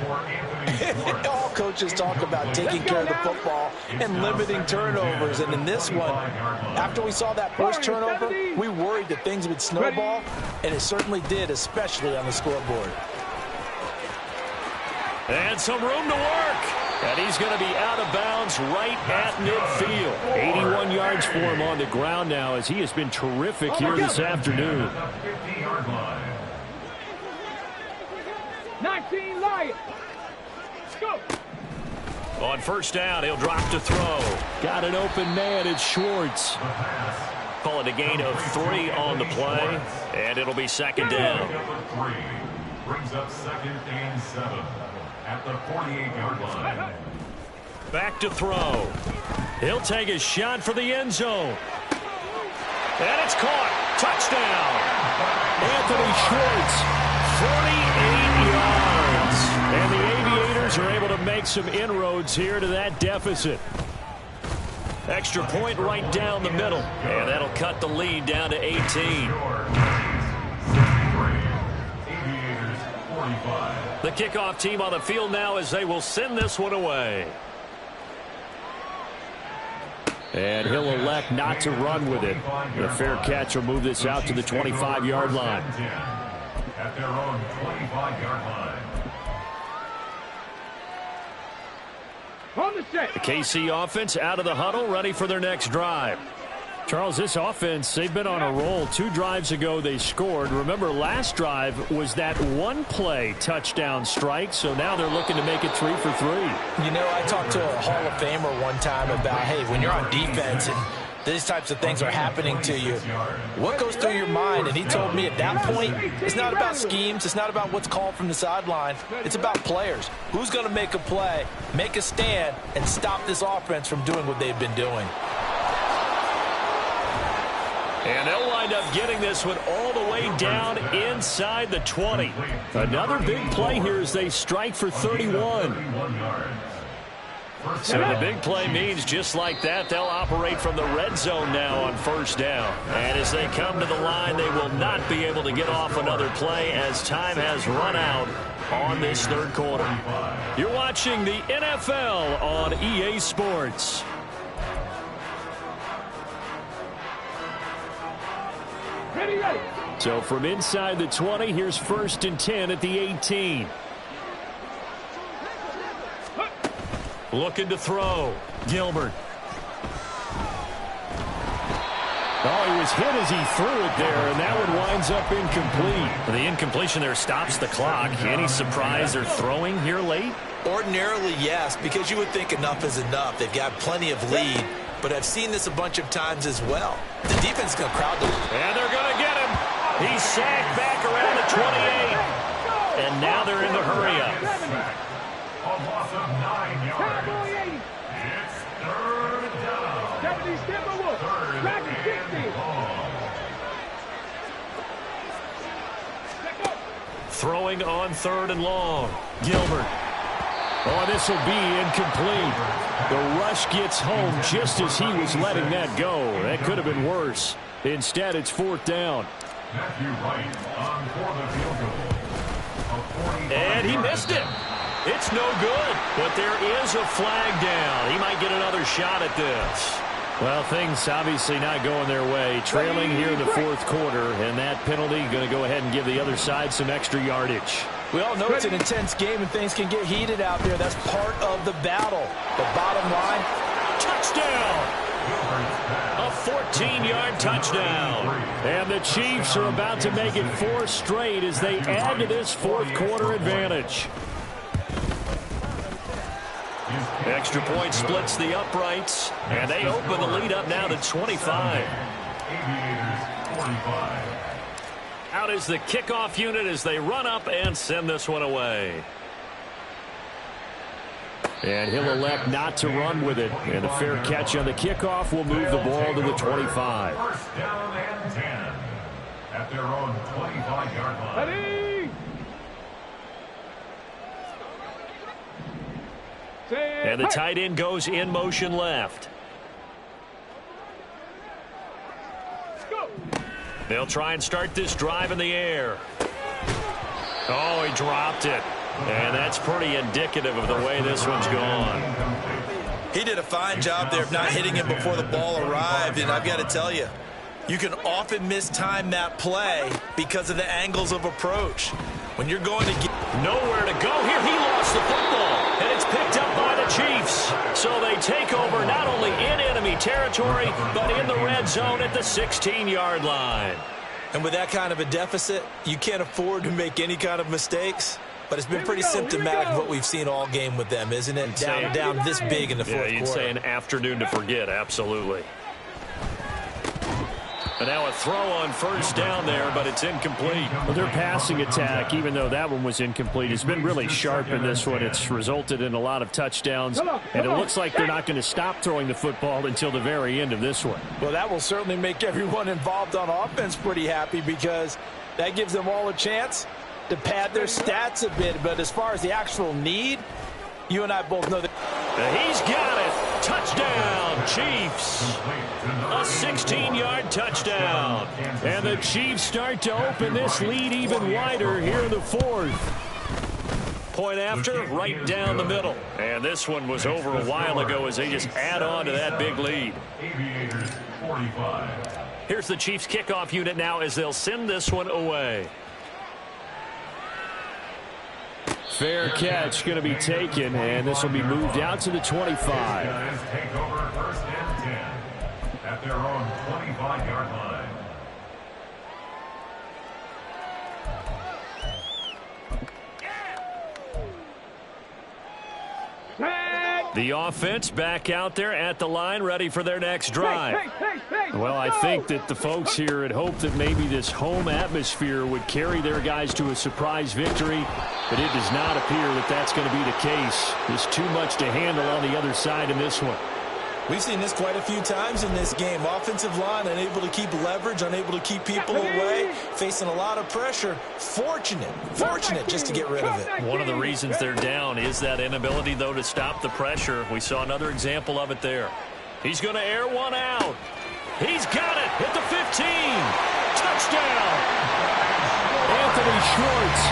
all coaches talk about taking care of the football and limiting turnovers. And in this one, after we saw that first turnover, we worried that things would snowball, and it certainly did, especially on the scoreboard. And some room to work. And he's going to be out of bounds right at midfield. 81 yards for him on the ground now as he has been terrific here this afternoon. 50-yard line. 19 Lions. Go. On first down, he'll drop to throw. Got an open man. It's Schwartz. Call it a gain of 3 on the play. And it'll be second down. Brings up second and 7 at the 48-yard line. Back to throw. He'll take a shot for the end zone. And it's caught. Touchdown. Anthony Schwartz, 48 yards. And the Aviators are able to make some inroads here to that deficit. Extra point right down the middle. And that'll cut the lead down to 18. The kickoff team on the field now as they will send this one away. And he'll elect not to run with it. The fair catch will move this out to the 25-yard line. At their own 25-yard line. On the set. The KC offense out of the huddle, ready for their next drive. Charles, this offense, they've been on a roll. 2 drives ago, they scored. Remember, last drive was that one-play touchdown strike, so now they're looking to make it 3 for 3. You know, I talked to a Hall of Famer one time about, hey, when you're on defense and these types of things are happening to you, what goes through your mind? And he told me at that point, it's not about schemes. It's not about what's called from the sideline. It's about players. Who's going to make a play, make a stand, and stop this offense from doing what they've been doing? And they'll wind up getting this one all the way down inside the 20. Another big play here as they strike for 31. So the big play means just like that, they'll operate from the red zone now on first down. And as they come to the line, they will not be able to get off another play as time has run out on this third quarter. You're watching the NFL on EA Sports. So from inside the 20, here's first and 10 at the 18. Looking to throw. Gilbert. Oh, he was hit as he threw it there, and that one winds up incomplete. The incompletion there stops the clock. Any surprise they're throwing here late? Ordinarily, yes, because you would think enough is enough. They've got plenty of lead, but I've seen this a bunch of times as well. The defense is going to crowd them. And they're going to get him. He's sacked back around the 28. And now they're in the hurry-up. A loss of 9 yards. Cowboy 80. It's third down. 70 Timberwolves. Third Dragon 60. and long. Throwing on 3rd and long. Gilbert. Oh, this will be incomplete. The rush gets home just as he was letting that go. That could have been worse. Instead, it's 4th down. Matthew Wright on for the field goal. And he missed it. It's no good, but there is a flag down. He might get another shot at this. Well, things obviously not going their way. Trailing here in the 4th quarter, and that penalty going to go ahead and give the other side some extra yardage. We all know it's an intense game and things can get heated out there. That's part of the battle. The bottom line, touchdown! A 14-yard touchdown. And the Chiefs are about to make it 4 straight as they add to this 4th quarter advantage. Extra point splits the uprights, and they open the lead up now to 25. Aviators 45. Out is the kickoff unit as they run up and send this one away. And he'll elect not to run with it. And a fair catch on the kickoff will move the ball to the 25. First down and 10 at their own 25-yard line. Ready. And the tight end goes in motion left. Go. They'll try and start this drive in the air. Oh, he dropped it. And that's pretty indicative of the way this one's gone. he did a fine job there of not hitting him before the ball arrived. And I've got to tell you, you can often mistime that play because of the angles of approach. When you're going to get nowhere to go here, he lost the football, and it's picked up by the Chiefs. So they take over not only in enemy territory, but in the red zone at the 16-yard line. And with that kind of a deficit, you can't afford to make any kind of mistakes. But it's been pretty symptomatic of what we've seen all game with them, isn't it? Down this big in the fourth quarter. You'd say an afternoon to forget, absolutely. And now a throw on first down there, but it's incomplete. Well, their passing attack, even though that one was incomplete, has been really sharp in this one. It's resulted in a lot of touchdowns, and it looks like they're not going to stop throwing the football until the very end of this one. Well, that will certainly make everyone involved on offense pretty happy because that gives them all a chance to pad their stats a bit. But as far as the actual need, you and I both know that. He's got it. Touchdown, Chiefs. A 16-yard touchdown. And the Chiefs start to open this lead even wider here in the fourth. Point after, right down the middle. And this one was over a while ago as they just add on to that big lead. Aviators 45. Here's the Chiefs kickoff unit now as they'll send this one away. Fair catch going to be taken, and this will be moved out to the 25. Take over first and 10 at their own 25-yard line. The offense back out there at the line, ready for their next drive. Well, I think that the folks here had hoped that maybe this home atmosphere would carry their guys to a surprise victory, but it does not appear that that's going to be the case. There's too much to handle on the other side in this one. We've seen this quite a few times in this game. Offensive line unable to keep leverage, unable to keep people away, facing a lot of pressure. Fortunate just to get rid of it. One of the reasons they're down is that inability, though, to stop the pressure. We saw another example of it there. He's going to air one out. He's got it at the 15. Touchdown. Anthony Schwartz,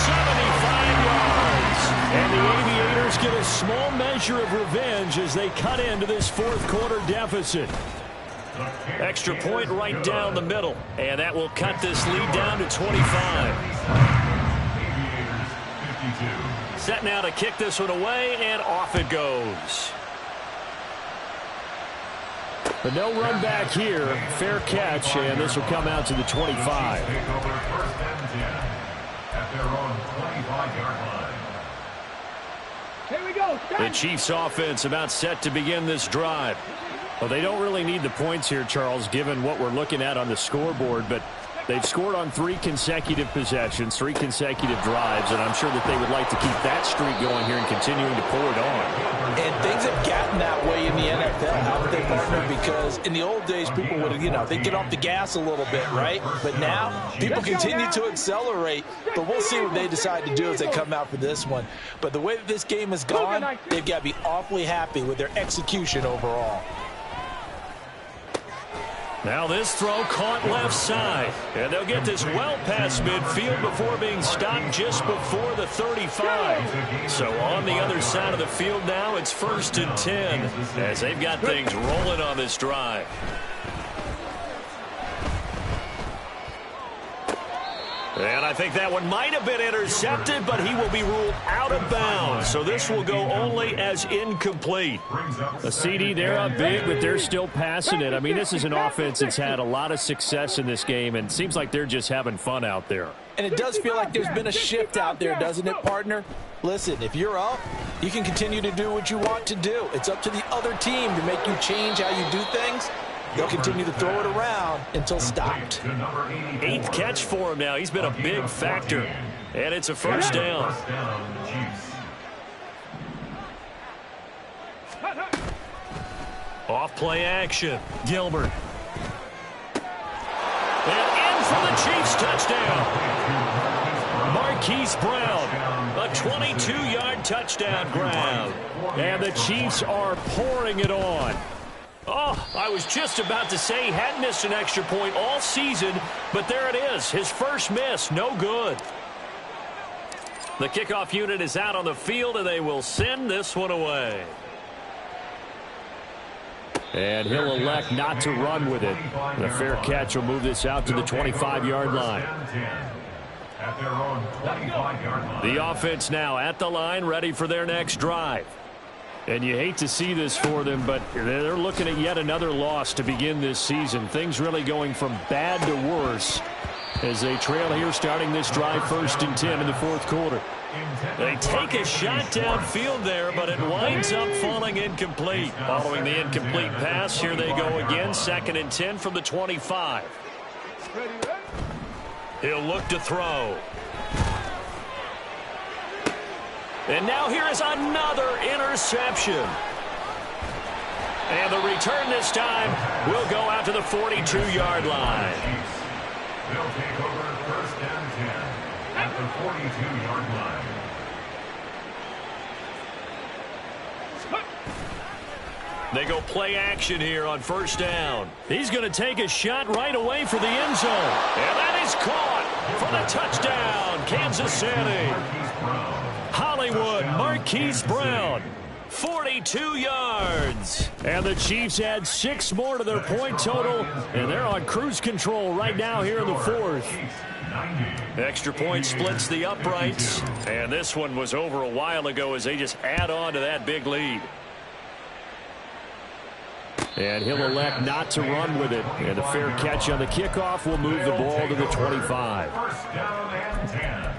75 yards. And the Aviators get a small measure of revenge as they cut into this fourth quarter deficit. Extra point right down the middle. And that will cut this lead down to 25. Aviators 52. Set now to kick this one away, and off it goes. But no run back here. Fair catch, and this will come out to the 25. Take over first and 10 at their own 25-yard line. Here we go. The Chiefs offense about set to begin this drive. Well, they don't really need the points here, Charles, given what we're looking at on the scoreboard, but They've scored on 3 consecutive possessions, 3 consecutive drives, and I'm sure that they would like to keep that streak going here and continuing to pull it on. And things have gotten that way in the NFL, haven't they, partner? Because in the old days, people would, they'd get off the gas a little bit, right? But now, people continue to accelerate. But we'll see what they decide to do as they come out for this one. But the way that this game has gone, they've got to be awfully happy with their execution overall. Now this throw caught left side. And they'll get this well past midfield before being stopped just before the 35. So on the other side of the field now, it's 1st and 10 as they've got things rolling on this drive. And I think that one might have been intercepted, but he will be ruled out of bounds. So this will go only as incomplete. A CD, they're up big, but they're still passing it. I mean, this is an offense that's had a lot of success in this game, and it seems like they're just having fun out there. And it does feel like there's been a shift out there, doesn't it, partner? Listen, if you're up, you can continue to do what you want to do. It's up to the other team to make you change how you do things. They'll continue to throw it around until stopped. 8th catch for him now. He's been a big factor. And it's a 1st down. Off play action. Gilbert. And in for the Chiefs touchdown. Marquise Brown. A 22-yard touchdown grab. And the Chiefs are pouring it on. Oh, I was just about to say he hadn't missed an extra point all season, but there it is. His first miss, no good. The kickoff unit is out on the field, and they will send this one away. And he'll elect not to run with it. The fair catch will move this out to the 25-yard line. The offense now at the line, ready for their next drive. And you hate to see this for them, but they're looking at yet another loss to begin this season. Things really going from bad to worse as they trail here starting this drive 1st and 10 in the 4th quarter. They take a shot downfield there, but it winds up falling incomplete. Following the incomplete pass, here they go again, 2nd and 10 from the 25. He'll look to throw. And now here is another interception. And the return this time will go out to the 42-yard line. They'll take over 1st and 10 at the 42-yard line. They go play action here on 1st down. He's going to take a shot right away for the end zone. And that is caught for the touchdown, Kansas City. Hollywood, Marquise Brown, 42 yards. And the Chiefs add 6 more to their point total, and they're on cruise control right now here in the 4th. Extra point splits the uprights, and this one was over a while ago as they just add on to that big lead. And he'll elect not to run with it. And the fair catch on the kickoff will move the ball to the 25. 1st down and 10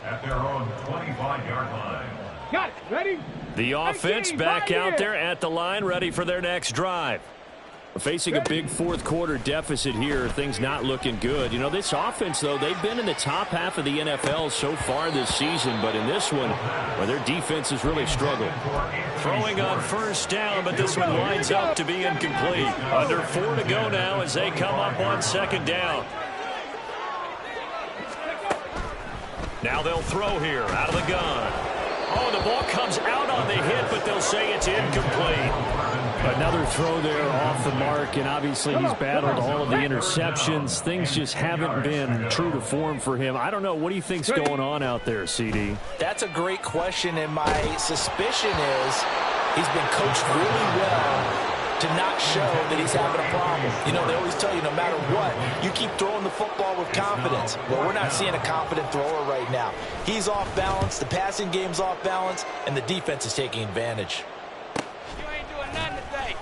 at their own 25-yard line. Got it. Ready? The offense back out there at the line, ready for their next drive. Facing a big 4th quarter deficit here, things not looking good. You know, this offense, though, they've been in the top half of the NFL so far this season, but in this one, well, their defense has really struggled. Throwing on 1st down, but this one winds up to be incomplete. Under 4 to go now as they come up on 2nd down. Now they'll throw here out of the gun. Oh, the ball comes out on the hit, but they'll say it's incomplete. Another throw there off the mark, and obviously he's battled all of the interceptions. Things just haven't been true to form for him. I don't know. What do you think's going on out there, CD? That's a great question, and my suspicion is he's been coached really well to not show that he's having a problem. You know, they always tell you no matter what, you keep throwing the football with confidence. Well, we're not seeing a confident thrower right now. He's off balance, the passing game's off balance, and the defense is taking advantage. You ain't doing nothing today.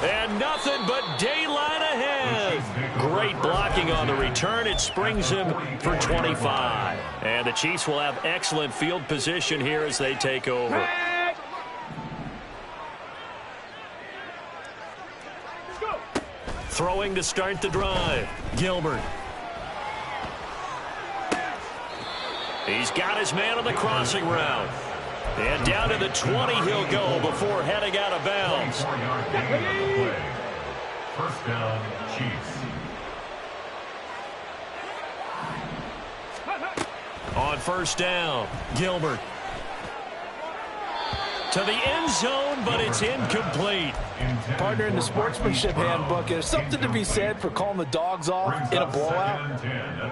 And nothing but daylight ahead. Great blocking on the return. It springs him for 25. And the Chiefs will have excellent field position here as they take over. throwing to start the drive. Gilbert. He's got his man on the crossing route. And down to the 20 he'll go before heading out of bounds. First down, Chiefs. On first down, Gilbert. To the end zone, but it's incomplete. Partner, in the sportsmanship handbook, there's something to be said for calling the dogs off in a blowout.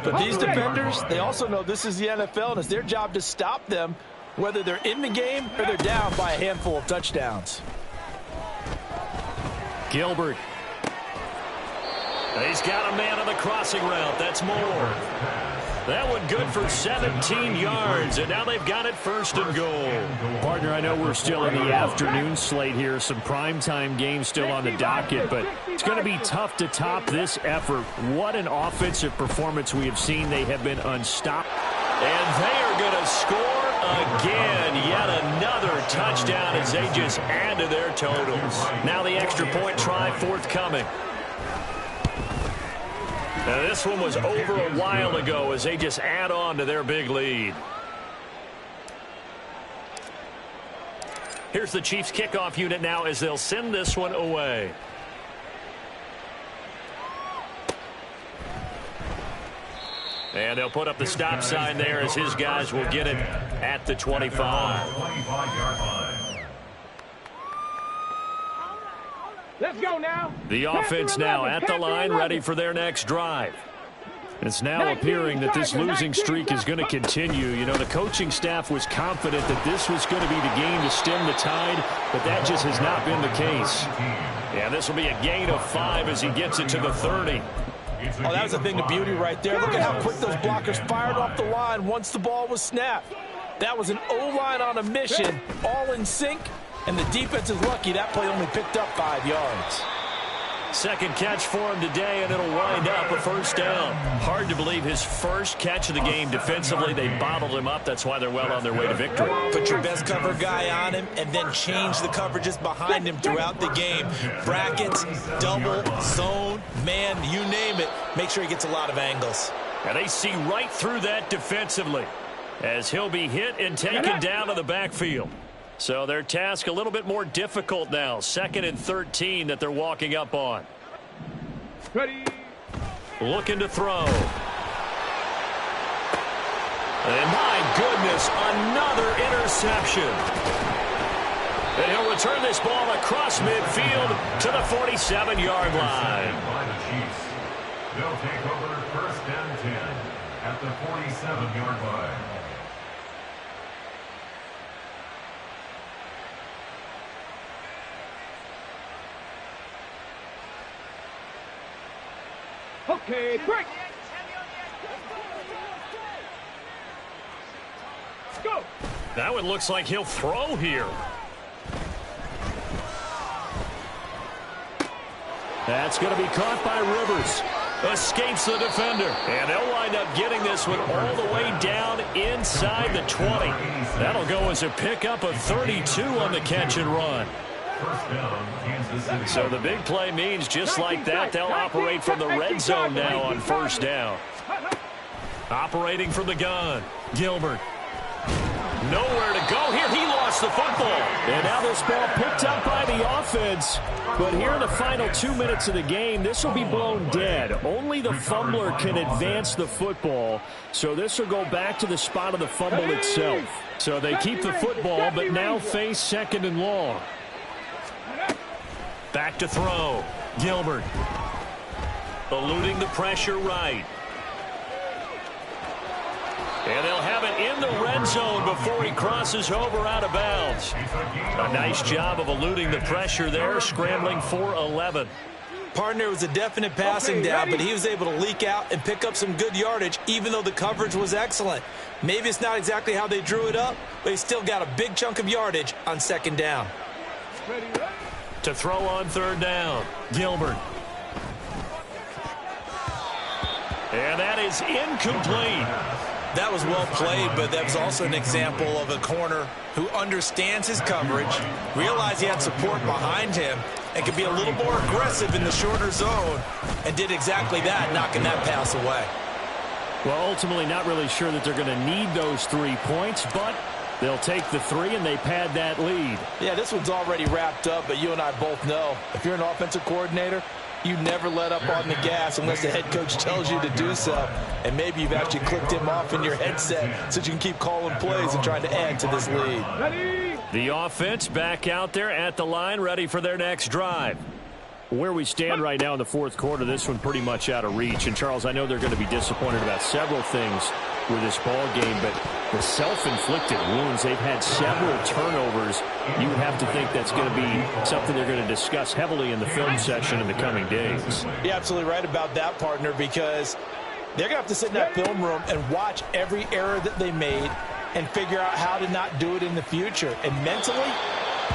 But these defenders, they also know this is the NFL, and it's their job to stop them, whether they're in the game or they're down by a handful of touchdowns. Gilbert. He's got a man on the crossing route. That's Moore. That one good for 17 yards, and now they've got it first and goal. Partner, I know we're still in the afternoon slate here. Some primetime games still on the docket, but it's going to be tough to top this effort. What an offensive performance we have seen. They have been unstoppable. And they are going to score again. Yet another touchdown as they just add to their totals. Now the extra point try forthcoming. Now this one was over a while ago as they just add on to their big lead. Here's the Chiefs kickoff unit now as they'll send this one away. And they'll put up the stop sign there as his guys will get it at the 25. Let's go now. The offense now at the line, ready for their next drive. It's now appearing that this losing streak is going to continue. You know, the coaching staff was confident that this was going to be the game to stem the tide, but that just has not been the case. Yeah, this will be a gain of 5 as he gets it to the 30. Oh, that was a thing of beauty right there. Look at how quick those blockers fired off the line once the ball was snapped. That was an O-line on a mission, all in sync. And the defense is lucky that play only picked up 5 yards. Second catch for him today, and it'll wind up a first down. Hard to believe his first catch of the game defensively. They bottled him up. That's why they're well on their way to victory. Put your best cover guy on him and then change the coverages behind him throughout the game. Brackets, double, zone, man, you name it. Make sure he gets a lot of angles. And they see right through that defensively as he'll be hit and taken down to the backfield. So their task a little bit more difficult now. 2nd and 13 that they're walking up on. Ready. Looking to throw. And my goodness, another interception. And he'll return this ball across midfield to the 47-yard line. They'll take over 1st and 10 at the 47-yard line. Okay, break. Go. That one looks like he'll throw here. That's going to be caught by Rivers. Escapes the defender. And they'll wind up getting this one all the way down inside the 20. That'll go as a pickup of 32 on the catch and run. So the big play means just like that, they'll operate from the red zone now on first down. Operating from the gun, Gilbert. Nowhere to go here. He lost the football. And now this ball picked up by the offense. But here in the final 2 minutes of the game, this will be blown dead. Only the fumbler can advance the football. So this will go back to the spot of the fumble itself. So they keep the football, but now face 2nd and long. Back to throw. Gilbert. Eluding the pressure right. And they'll have it in the red zone before he crosses over out of bounds. A nice job of eluding the pressure there, scrambling for 11. Partner, was a definite passing down, but he was able to leak out and pick up some good yardage, even though the coverage was excellent. Maybe it's not exactly how they drew it up, but he still got a big chunk of yardage on 2nd down. To throw on 3rd down, Gilbert. And that is incomplete. That was well played, but that was also an example of a corner who understands his coverage, realized he had support behind him, and can be a little more aggressive in the shorter zone, and did exactly that, knocking that pass away. Well, ultimately not really sure that they're going to need those 3 points, but they'll take the 3 and they pad that lead. Yeah, this one's already wrapped up, but you and I both know if you're an offensive coordinator, you never let up on the gas unless the head coach tells you to do so. And maybe you've actually clicked him off in your headset so you can keep calling plays and trying to add to this lead. Ready? The offense back out there at the line, ready for their next drive. Where we stand right now in the fourth quarter, this one pretty much out of reach. And, Charles, I know they're going to be disappointed about several things with this ball game, but the self-inflicted wounds, they've had several turnovers. You have to think that's going to be something they're going to discuss heavily in the film session in the coming days. You're absolutely right about that, partner, because they're going to have to sit in that film room and watch every error that they made and figure out how to not do it in the future. And mentally,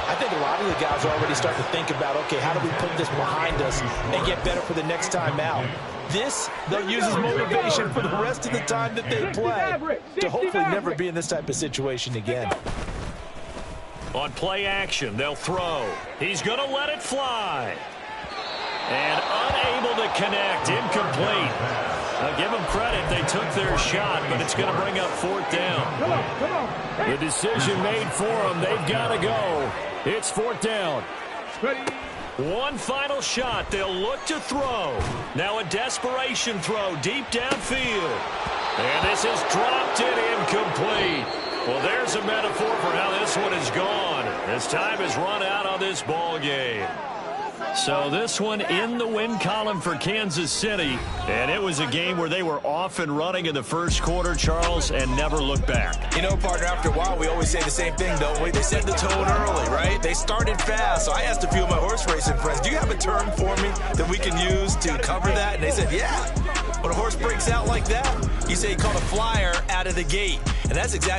I think a lot of the guys are already starting to think about, okay, how do we put this behind us and get better for the next time out? This, they'll use as motivation for the rest of the time that they play to hopefully never be in this type of situation again. On play action, they'll throw. He's going to let it fly. And unable to connect, incomplete. Now give them credit, they took their shot, but it's going to bring up fourth down. Come on. The decision made for them, they've got to go. It's fourth down. Ready? One final shot, they'll look to throw. Now a desperation throw deep downfield. And this is dropped in incomplete. Well, there's a metaphor for how this one is gone. As time has run out on this ball game. So this one in the win column for Kansas City. And it was a game where they were off and running in the first quarter, Charles, and never looked back. You know, partner, after a while, we always say the same thing, don't we? They set the tone early, right? They started fast. So I asked a few of my horse racing friends, do you have a term for me that we can use to cover that? And they said, yeah. When a horse breaks out like that, you say you caught a flyer out of the gate. And that's exactly